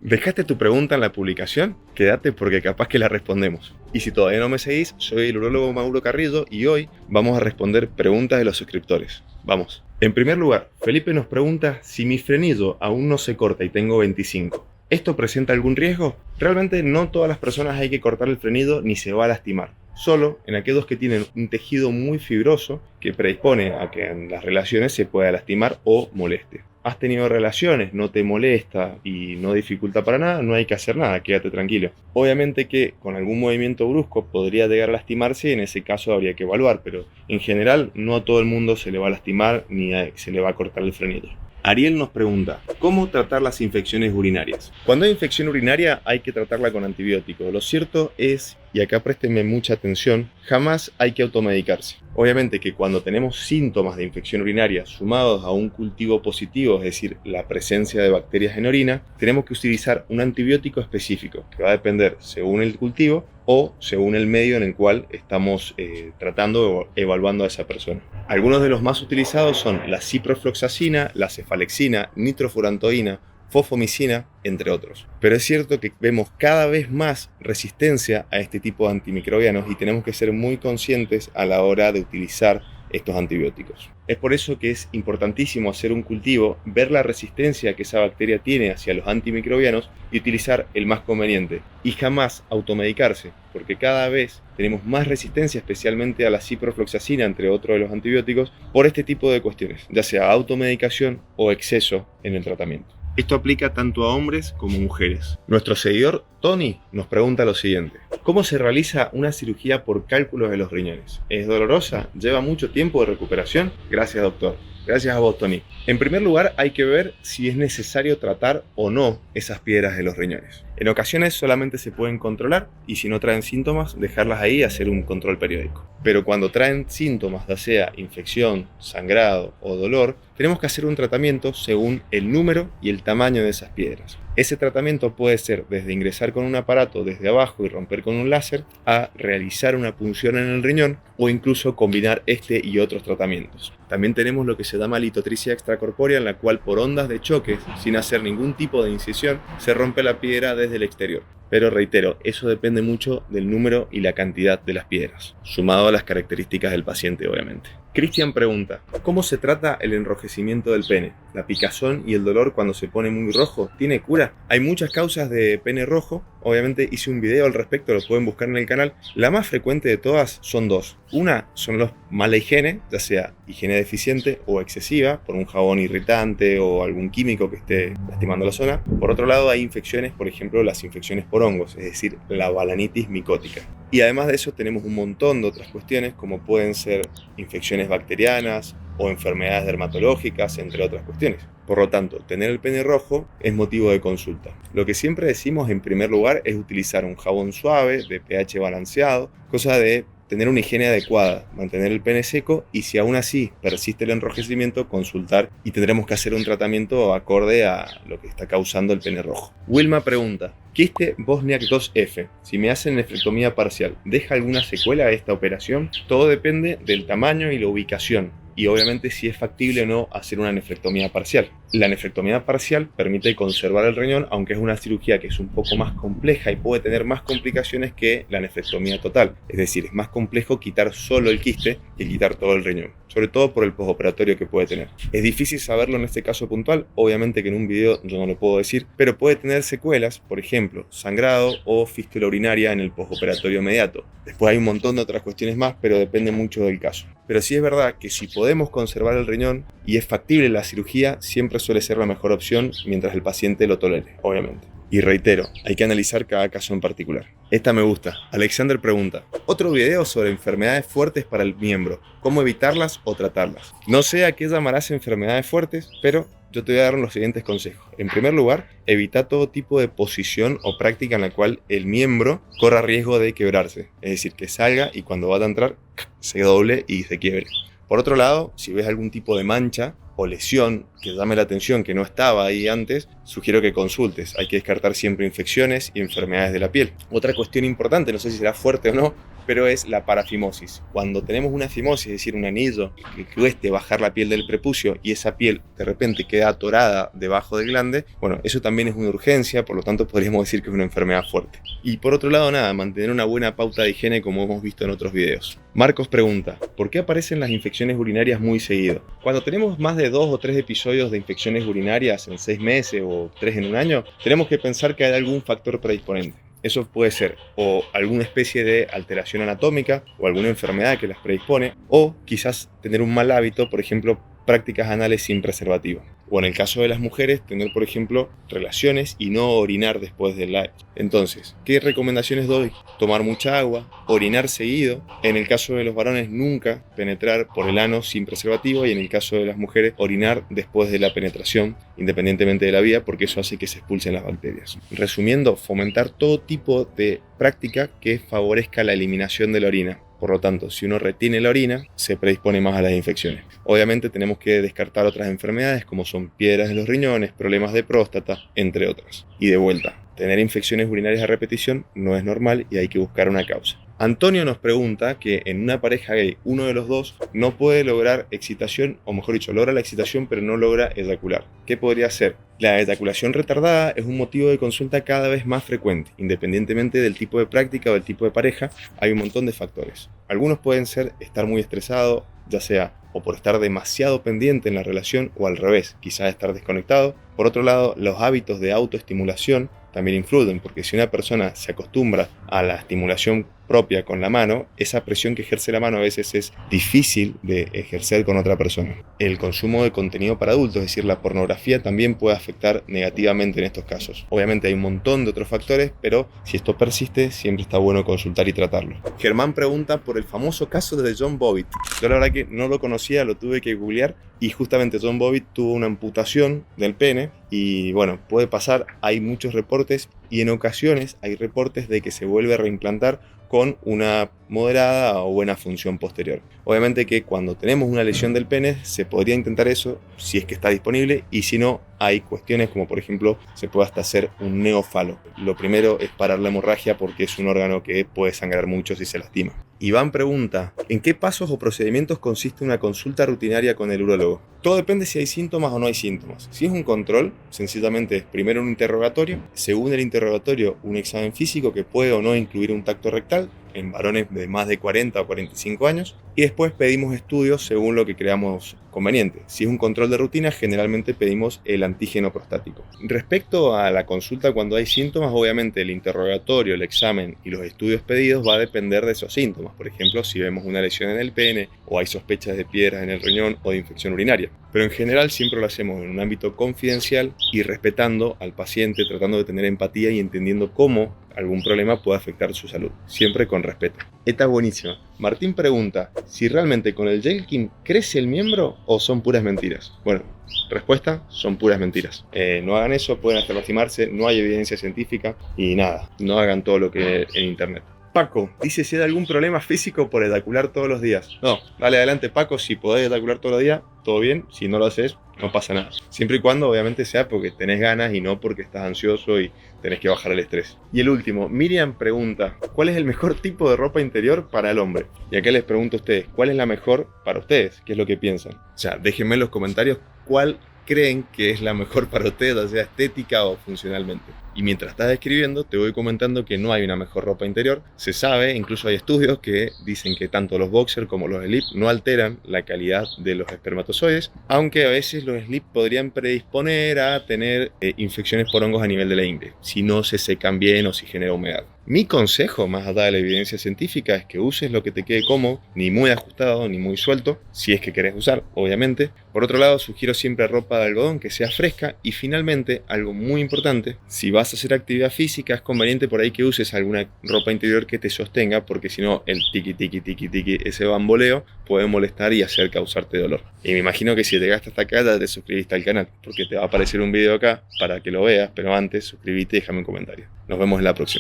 ¿Dejaste tu pregunta en la publicación? Quédate porque capaz que la respondemos. Y si todavía no me seguís, soy el urólogo Mauro Carrillo y hoy vamos a responder preguntas de los suscriptores. Vamos. En primer lugar, Felipe nos pregunta si mi frenillo aún no se corta y tengo 25. ¿Esto presenta algún riesgo? Realmente no todas las personas hay que cortar el frenillo ni se va a lastimar. Solo en aquellos que tienen un tejido muy fibroso que predispone a que en las relaciones se pueda lastimar o moleste. Has tenido relaciones, no te molesta y no dificulta para nada, no hay que hacer nada, quédate tranquilo. Obviamente que con algún movimiento brusco podría llegar a lastimarse y en ese caso habría que evaluar, pero en general no a todo el mundo se le va a lastimar ni se le va a cortar el frenillo. Ariel nos pregunta, ¿cómo tratar las infecciones urinarias? Cuando hay infección urinaria hay que tratarla con antibióticos. Lo cierto es, y acá préstenme mucha atención, jamás hay que automedicarse. Obviamente que cuando tenemos síntomas de infección urinaria sumados a un cultivo positivo, es decir, la presencia de bacterias en orina, tenemos que utilizar un antibiótico específico, que va a depender según el cultivo o según el medio en el cual estamos tratando o evaluando a esa persona. Algunos de los más utilizados son la ciprofloxacina, la cefalexina, nitrofurantoína, fosfomicina, entre otros. Pero es cierto que vemos cada vez más resistencia a este tipo de antimicrobianos y tenemos que ser muy conscientes a la hora de utilizar estos antibióticos. Es por eso que es importantísimo hacer un cultivo, ver la resistencia que esa bacteria tiene hacia los antimicrobianos y utilizar el más conveniente. Y jamás automedicarse, porque cada vez tenemos más resistencia, especialmente a la ciprofloxacina, entre otros de los antibióticos, por este tipo de cuestiones, ya sea automedicación o exceso en el tratamiento. Esto aplica tanto a hombres como mujeres. Nuestro seguidor Tony nos pregunta lo siguiente: ¿cómo se realiza una cirugía por cálculos de los riñones? ¿Es dolorosa? ¿Lleva mucho tiempo de recuperación? Gracias, doctor. Gracias a vos, Tony. En primer lugar, hay que ver si es necesario tratar o no esas piedras de los riñones. En ocasiones solamente se pueden controlar y si no traen síntomas, dejarlas ahí y hacer un control periódico. Pero cuando traen síntomas, ya sea infección, sangrado o dolor, tenemos que hacer un tratamiento según el número y el tamaño de esas piedras. Ese tratamiento puede ser desde ingresar con un aparato desde abajo y romper con un láser a realizar una punción en el riñón o incluso combinar este y otros tratamientos. También tenemos lo que se llama litotricia extracorpórea, en la cual por ondas de choque, sin hacer ningún tipo de incisión, se rompe la piedra desde el exterior. Pero reitero, eso depende mucho del número y la cantidad de las piedras, sumado a las características del paciente, obviamente. Cristian pregunta, ¿cómo se trata el enrojecimiento del pene? ¿La picazón y el dolor cuando se pone muy rojo tiene cura? Hay muchas causas de pene rojo, obviamente hice un video al respecto, lo pueden buscar en el canal. La más frecuente de todas son dos. Una son los mala higiene, ya sea higiene deficiente o excesiva, por un jabón irritante o algún químico que esté lastimando la zona. Por otro lado, hay infecciones, por ejemplo, las infecciones por hongos, es decir, la balanitis micótica. Y además de eso tenemos un montón de otras cuestiones, como pueden ser infecciones bacterianas o enfermedades dermatológicas, entre otras cuestiones. Por lo tanto, tener el pene rojo es motivo de consulta. Lo que siempre decimos en primer lugar es utilizar un jabón suave, de pH balanceado, cosa de tener una higiene adecuada, mantener el pene seco y si aún así persiste el enrojecimiento, consultar y tendremos que hacer un tratamiento acorde a lo que está causando el pene rojo. Wilma pregunta, quiste Bosniak 2F, si me hacen nefrectomía parcial, ¿deja alguna secuela esta operación? Todo depende del tamaño y la ubicación. Y obviamente si es factible o no hacer una nefrectomía parcial. La nefrectomía parcial permite conservar el riñón, aunque es una cirugía que es un poco más compleja y puede tener más complicaciones que la nefrectomía total. Es decir, es más complejo quitar solo el quiste que quitar todo el riñón, sobre todo por el postoperatorio que puede tener. Es difícil saberlo en este caso puntual, obviamente que en un video yo no lo puedo decir, pero puede tener secuelas, por ejemplo, sangrado o fístula urinaria en el postoperatorio inmediato. Después hay un montón de otras cuestiones más, pero depende mucho del caso. Pero sí es verdad que si podemos conservar el riñón y es factible la cirugía, siempre suele ser la mejor opción mientras el paciente lo tolere, obviamente. Y reitero, hay que analizar cada caso en particular. Esta me gusta. Alexander pregunta, otro video sobre enfermedades fuertes para el miembro, cómo evitarlas o tratarlas. No sé a qué llamarás enfermedades fuertes, pero yo te voy a dar los siguientes consejos. En primer lugar, evita todo tipo de posición o práctica en la cual el miembro corra riesgo de quebrarse. Es decir, que salga y cuando vaya a entrar, se doble y se quiebre. Por otro lado, si ves algún tipo de mancha o lesión que llame la atención que no estaba ahí antes, sugiero que consultes. Hay que descartar siempre infecciones y enfermedades de la piel. Otra cuestión importante, no sé si será fuerte o no, pero es la parafimosis. Cuando tenemos una fimosis, es decir, un anillo que cueste bajar la piel del prepucio y esa piel de repente queda atorada debajo del glande, bueno, eso también es una urgencia, por lo tanto podríamos decir que es una enfermedad fuerte. Y por otro lado, nada, mantener una buena pauta de higiene como hemos visto en otros videos. Marcos pregunta, ¿por qué aparecen las infecciones urinarias muy seguido? Cuando tenemos más de 2 o 3 episodios de infecciones urinarias en 6 meses o 3 en un año, tenemos que pensar que hay algún factor predisponente. Eso puede ser o alguna especie de alteración anatómica o alguna enfermedad que las predispone, o quizás tener un mal hábito, por ejemplo, prácticas anales sin preservativo. O en el caso de las mujeres, tener, por ejemplo, relaciones y no orinar después del acto. Entonces, ¿qué recomendaciones doy? Tomar mucha agua, orinar seguido. En el caso de los varones, nunca penetrar por el ano sin preservativo. Y en el caso de las mujeres, orinar después de la penetración, independientemente de la vía, porque eso hace que se expulsen las bacterias. Resumiendo, fomentar todo tipo de práctica que favorezca la eliminación de la orina. Por lo tanto, si uno retiene la orina, se predispone más a las infecciones. Obviamente tenemos que descartar otras enfermedades como son piedras en los riñones, problemas de próstata, entre otras. Y de vuelta, tener infecciones urinarias a repetición no es normal y hay que buscar una causa. Antonio nos pregunta que en una pareja gay, uno de los dos no puede lograr excitación, o mejor dicho, logra la excitación pero no logra eyacular. ¿Qué podría ser? La eyaculación retardada es un motivo de consulta cada vez más frecuente. Independientemente del tipo de práctica o del tipo de pareja, hay un montón de factores. Algunos pueden ser estar muy estresado, ya sea o por estar demasiado pendiente en la relación o al revés, quizás estar desconectado. Por otro lado, los hábitos de autoestimulación también influyen, porque si una persona se acostumbra a la estimulación propia con la mano, esa presión que ejerce la mano a veces es difícil de ejercer con otra persona. El consumo de contenido para adultos, es decir, la pornografía, también puede afectar negativamente en estos casos. Obviamente hay un montón de otros factores, pero si esto persiste, siempre está bueno consultar y tratarlo. Germán pregunta por el famoso caso de John Bobbitt. Yo la verdad que no lo conocía, lo tuve que googlear, y justamente John Bobbitt tuvo una amputación del pene y bueno, puede pasar, hay muchos reportes y en ocasiones hay reportes de que se vuelve a reimplantar con una moderada o buena función posterior. Obviamente que cuando tenemos una lesión del pene se podría intentar eso si es que está disponible, y si no, hay cuestiones como por ejemplo se puede hasta hacer un neófalo. Lo primero es parar la hemorragia porque es un órgano que puede sangrar mucho si se lastima. Iván pregunta, ¿en qué pasos o procedimientos consiste una consulta rutinaria con el urólogo? Todo depende si hay síntomas o no hay síntomas. Si es un control, sencillamente es primero un interrogatorio, según el interrogatorio un examen físico que puede o no incluir un tacto rectal en varones de más de 40 o 45 años, y después pedimos estudios según lo que creamos conveniente. Si es un control de rutina, generalmente pedimos el antígeno prostático. Respecto a la consulta cuando hay síntomas, obviamente el interrogatorio, el examen y los estudios pedidos va a depender de esos síntomas. Por ejemplo, si vemos una lesión en el pene o hay sospechas de piedras en el riñón o de infección urinaria. Pero en general siempre lo hacemos en un ámbito confidencial y respetando al paciente, tratando de tener empatía y entendiendo cómo algún problema puede afectar su salud. Siempre con respeto. Esta es buenísima. Martín pregunta, si realmente con el Jelkin crece el miembro o son puras mentiras. Bueno, respuesta, son puras mentiras. No hagan eso, pueden hasta lastimarse, no hay evidencia científica y nada, no hagan todo lo que en internet. Paco dice si hay algún problema físico por eyacular todos los días. No, dale adelante Paco, si podés eyacular todos los días, todo bien, si no lo haces, no pasa nada. Siempre y cuando obviamente sea porque tenés ganas y no porque estás ansioso y tenés que bajar el estrés. Y el último, Miriam pregunta, ¿cuál es el mejor tipo de ropa interior para el hombre? Y acá les pregunto a ustedes, ¿cuál es la mejor para ustedes? ¿Qué es lo que piensan? O sea, déjenme en los comentarios cuál creen que es la mejor para ustedes, ya sea estética o funcionalmente. Y mientras estás escribiendo, te voy comentando que no hay una mejor ropa interior. Se sabe, incluso hay estudios que dicen que tanto los boxers como los slip no alteran la calidad de los espermatozoides, aunque a veces los slip podrían predisponer a tener infecciones por hongos a nivel de la ingle, si no se secan bien o si genera humedad. Mi consejo, más allá de la evidencia científica, es que uses lo que te quede cómodo, ni muy ajustado ni muy suelto, si es que querés usar, obviamente. Por otro lado, sugiero siempre ropa de algodón que sea fresca. Y finalmente, algo muy importante, si vas a hacer actividad física, es conveniente por ahí que uses alguna ropa interior que te sostenga, porque si no, el tiqui tiqui tiqui tiqui, ese bamboleo, puede molestar y hacer causarte dolor. Y me imagino que si llegaste hasta acá, ya te suscribiste al canal, porque te va a aparecer un video acá para que lo veas, pero antes suscríbete y déjame un comentario. Nos vemos en la próxima.